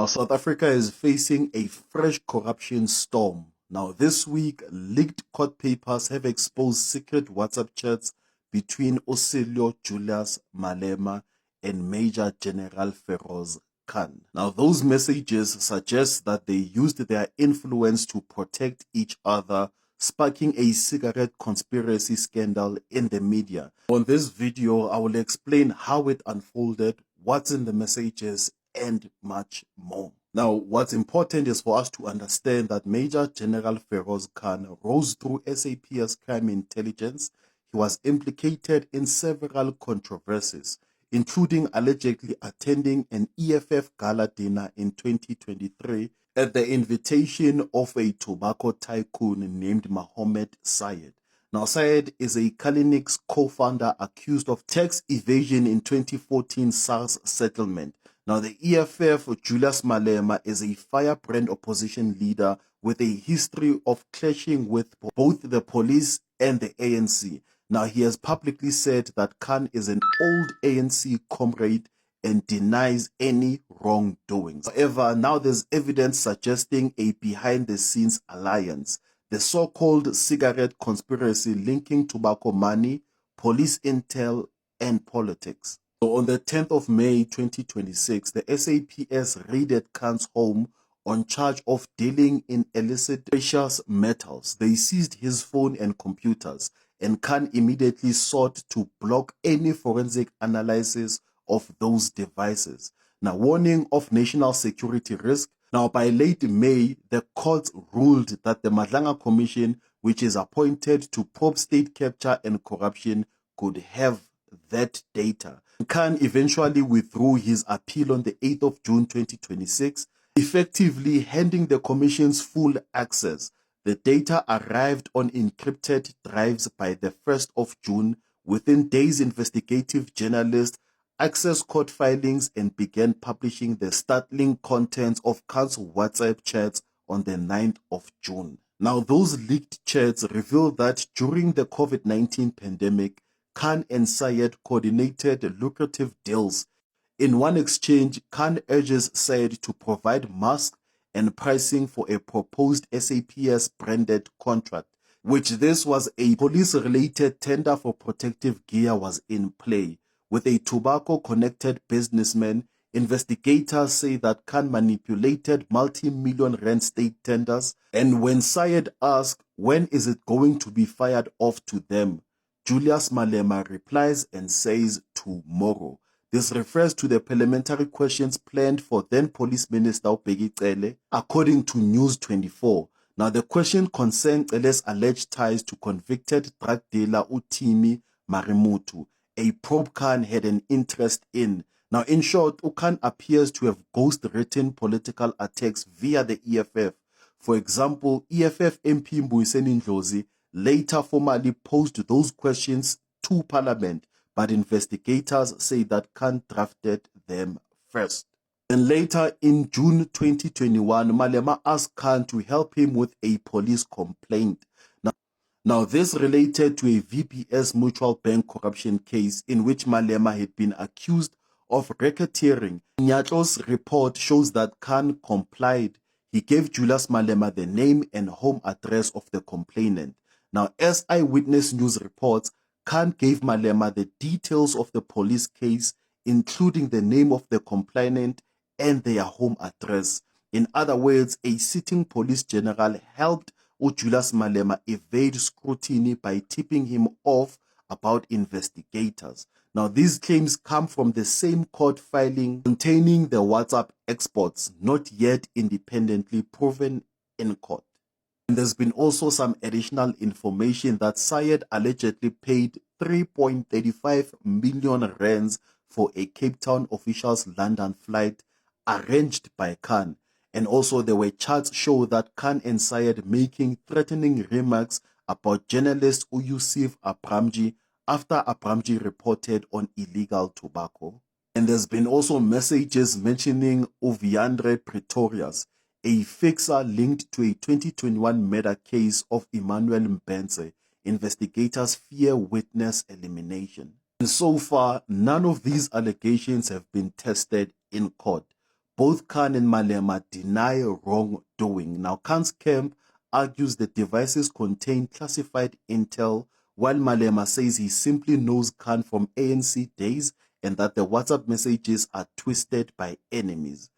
Now, South Africa is facing a fresh corruption storm. Now, this week, leaked court papers have exposed secret WhatsApp chats between Osilio Julius Malema and Major General Feroz Khan. Now, those messages suggest that they used their influence to protect each other, sparking a cigarette conspiracy scandal in the media. On this video, I will explain how it unfolded, what's in the messages, and much more. Now, what's important is for us to understand that Major General Feroz Khan rose through SAP's crime intelligence. He was implicated in several controversies, including allegedly attending an EFF gala dinner in 2023 at the invitation of a tobacco tycoon named Mohammed Syed. Now, Syed is a Kalinick's co-founder accused of tax evasion in 2014 SARS settlement. Now, the EFF, Julius Malema, is a firebrand opposition leader with a history of clashing with both the police and the ANC. Now, he has publicly said that Khan is an old ANC comrade and denies any wrongdoings. However, now there's evidence suggesting a behind-the-scenes alliance, the so-called cigarette conspiracy linking tobacco money, police intel, and politics. So on the 10th of May 2026, the SAPS raided Khan's home on charge of dealing in illicit precious metals. They seized his phone and computers, and Khan immediately sought to block any forensic analysis of those devices. Now, warning of national security risk. Now, by late May, the court ruled that the Madlanga Commission, which is appointed to probe state capture and corruption, could have that data. Khan eventually withdrew his appeal on the 8th of June 2026, effectively handing the commission's full access. The data arrived on encrypted drives by the 1st of June. Within days, investigative journalists accessed court filings and began publishing the startling contents of Khan's WhatsApp chats on the 9th of June. Now, those leaked chats reveal that during the COVID-19 pandemic, Khan and Syed coordinated lucrative deals. In one exchange, Khan urges Syed to provide masks and pricing for a proposed SAPS branded contract, which this was a police-related tender for protective gear was in play. With a tobacco-connected businessman, investigators say that Khan manipulated multi-million rand state tenders, and when Syed asked when is it going to be fired off to them, Julius Malema replies and says tomorrow. This refers to the parliamentary questions planned for then Police Minister Ubheki Cele, according to News 24. Now, the question concerned Cele's alleged ties to convicted drug dealer Uthimi Marimutu, a probe Khan had an interest in. Now, in short, Khan appears to have ghost-written political attacks via the EFF. For example, EFF MP Mbuyiseni Ndlozi later formally posed those questions to Parliament, but investigators say that Khan drafted them first. And later in June 2021, Malema asked Khan to help him with a police complaint. Now, this related to a VPS Mutual Bank corruption case in which Malema had been accused of racketeering. Nyatlo's report shows that Khan complied. He gave Julius Malema the name and home address of the complainant. Now, as Eyewitness News reports, Khan gave Malema the details of the police case, including the name of the complainant and their home address. In other words, a sitting police general helped Julius Malema evade scrutiny by tipping him off about investigators. Now, these claims come from the same court filing containing the WhatsApp exports, not yet independently proven in court. And there's been also some additional information that Syed allegedly paid 3.35 million rands for a Cape Town official's London flight arranged by Khan. And also there were charts show that Khan and Syed making threatening remarks about journalist Yusuf Abramji after Abramji reported on illegal tobacco. And there's been also messages mentioning Oviandre Pretorius, a fixer linked to a 2021 murder case of Emmanuel Mbenze. Investigators fear witness elimination. And so far, none of these allegations have been tested in court. Both Khan and Malema deny wrongdoing. Now, Khan's camp argues the devices contain classified intel, while Malema says he simply knows Khan from ANC days and that the WhatsApp messages are twisted by enemies.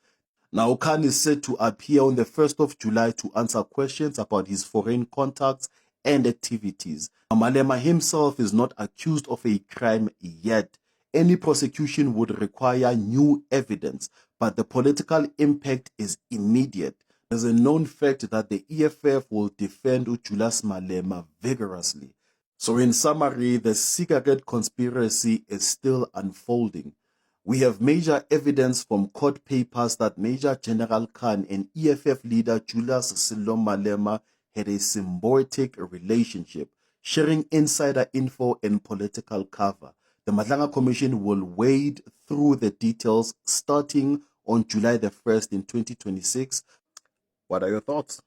Now, Khan is set to appear on the 1st of July to answer questions about his foreign contacts and activities. Malema himself is not accused of a crime yet. Any prosecution would require new evidence, but the political impact is immediate. There's a known fact that the EFF will defend Julius Malema vigorously. So in summary, the cigarette conspiracy is still unfolding. We have major evidence from court papers that Major General Khan and EFF leader Julius Sello Malema had a symbiotic relationship, sharing insider info and political cover. The Madlanga Commission will wade through the details starting on July the 1st in 2026. What are your thoughts?